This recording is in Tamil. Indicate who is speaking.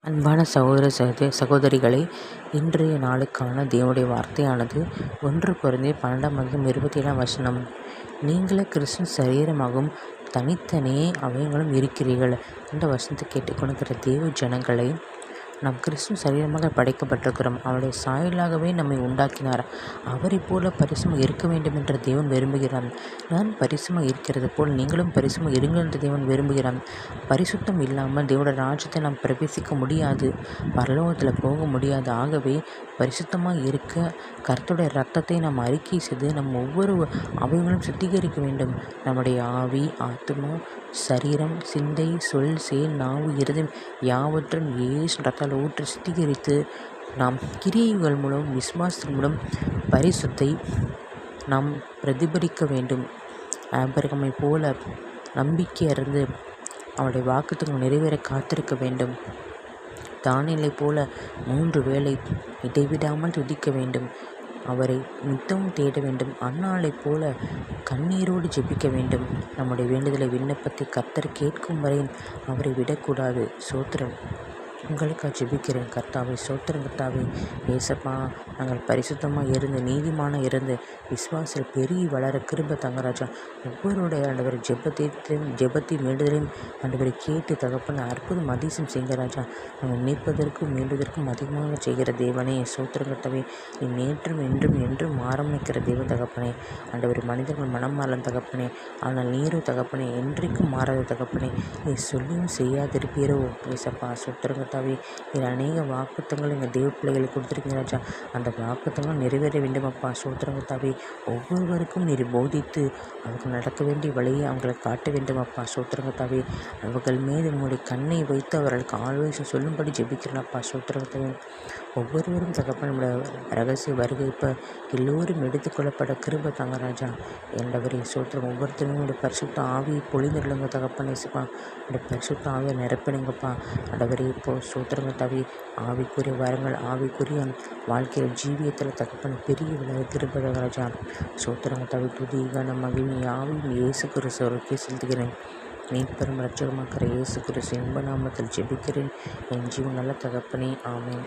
Speaker 1: அன்பான சகோதரிகளே, இன்றைய நாளுக்கான தேவனுடைய வார்த்தையானது 1 கொரிந்தியர் 12:27. நீங்களே கிறிஸ்துவின் சரீரமாகவும் தனித்தனியே அவயங்களும் இருக்கிறீர்கள். இந்த வசனத்தை கேட்டுக்கொண்டிருக்கிற தேவ ஜனங்களை, நாம் கிறிஸ்துவின் சரீரமாக படைக்கப்பட்டிருக்கிறோம். அவருடைய சாயலாகவே நம்மை உண்டாக்கினார். அவரை போல பரிசுமாக இருக்க வேண்டும் என்று தேவன் விரும்புகிறான். நான் பரிசுமாக இருக்கிறது போல் நீங்களும் பரிசுமாக இருங்கள் என்று தேவன் விரும்புகிறான். பரிசுத்தம் இல்லாமல் தேவனுடைய ராஜ்யத்தை நாம் பிரவேசிக்க முடியாது, பரலோகத்தில் போக முடியாது. ஆகவே பரிசுத்தமாக இருக்க கர்த்தருடைய இரத்தத்தை நாம் அறிக்கை செய்து நம் ஒவ்வொரு அவயங்களும் சுத்திகரிக்க வேண்டும். நம்முடைய ஆவி, ஆத்துமா, சரீரம், சிந்தை, சொல், செயல், நாவு, இருதயம் யாவற்றும் இயேசு இரத்தால் ஊற்றி சுத்திகரித்து நாம் கிரியைகள் மூலம் விசுவாசத்தின் மூலம் பரிசுத்தை நாம் பிரதிபலிக்க வேண்டும். ஆபிரகாமை போல நம்பிக்கை இருந்து அவருடைய வாக்குத்தத்தங்கள் நிறைவேற காத்திருக்க வேண்டும். தானியேலை போல 3 வேளை இடைவிடாமல் துதிக்க வேண்டும். அவரை நித்தமும் தேட வேண்டும். அன்னாளைப் போல கண்ணீரோடு ஜெபிக்க வேண்டும். நம்முடைய வேண்டுதலை, விண்ணப்பத்தை கர்த்தர் கேட்கும் வரை அவரை விடக்கூடாது. சோத்திரம். உங்களுக்காக ஜெபிக்கிறேன். கர்த்தாவே, சோத்திரம் கர்த்தாவே. ஏசப்பா, நாங்கள் பரிசுத்தமாக இருந்து நீதிமான இருந்து விசுவாசத்தில் பெருகி வளர கிருபை தாங்க ராஜா. ஒவ்வொருடைய ஆண்டவர் ஜெபத்தையும் வேண்டுதலையும் ஆண்டவரை கேட்டு தகப்பன அற்புதம் அதிசயம் செய்க ராஜா. நாங்கள் நினைப்பதற்கும் வேண்டுவதற்கும் அதிகமாக செய்கிற தேவனே, சோத்திரம் கர்த்தாவே. நீ நேற்றும் என்றும் என்றும் ஆரம்பிக்கிற தேவ தகப்பனே. ஆண்டவர் மனிதர்கள் மனம் மாறலாம் தகப்பனே, ஆனால் நீரோ தகப்பனே என்றைக்கும் மாறாத தகப்பனே. நீ சொல்லியும் செய்யாதிருப்பீரோ ஏசப்பா. சோத்திரம் கர்த்தாவே. இதில் அநேக வாக்குத்தங்கள் எங்கள் தேவ பிள்ளைகளை கொடுத்துருக்கீங்க ராஜா. அந்த வாக்குத்தங்கள் நிறைவேற வேண்டும் அப்பா. சோத்திரம் கர்த்தாவே. ஒவ்வொருவருக்கும் நீர் போதித்து அவர்கள் நடக்க வேண்டிய வழியை அவங்களுக்கு காட்ட வேண்டும் அப்பா. சோத்திரம் கர்த்தாவே. அவர்கள் மீது உங்களுடைய கண்ணை வைத்து அவர்களுக்கு ஆலோசனை சொல்லும்படி ஜெபிக்கிறேன் அப்பா. சோத்திரம் கர்த்தாவே. ஒவ்வொருவரும் தகப்பன் நம்முடைய ரகசிய வருகை இப்போ எல்லோரும் எடுத்துக்கொள்ளப்பட கிருபை தாங்க ராஜா. என்றவரே சோத்திரம். ஒவ்வொருத்தரும் உங்களுடைய பரிசுத்த ஆவியை பொழிந்துள்ளுங்க தகப்பன் நேசிப்பா. உடைய பரிசுத்த ஆவியை நிரப்பிடுங்கப்பா. ஆண்டவரே, இப்போ சோத்திரம் கர்த்தாவே. ஆவிக்குரிய வரங்கள், ஆவிக்குரிய வாழ்க்கையில் ஜீவியத்தில் தகப்பன் பெரிய விளையாட கிருபை ராஜா. சோத்திரம் கர்த்தாவே. துதி கன மகிமை யாவையும் இயேசு கிறிஸ்துவுக்கே செலுத்துகிறேன். மீட்பெரும் இரட்சகமாக்கிற இயேசு கிறிஸ்து இன்ப நாமத்தில் ஜெபிக்கிறேன் என் ஜீவன் நல்ல தகப்பனே. ஆமென்.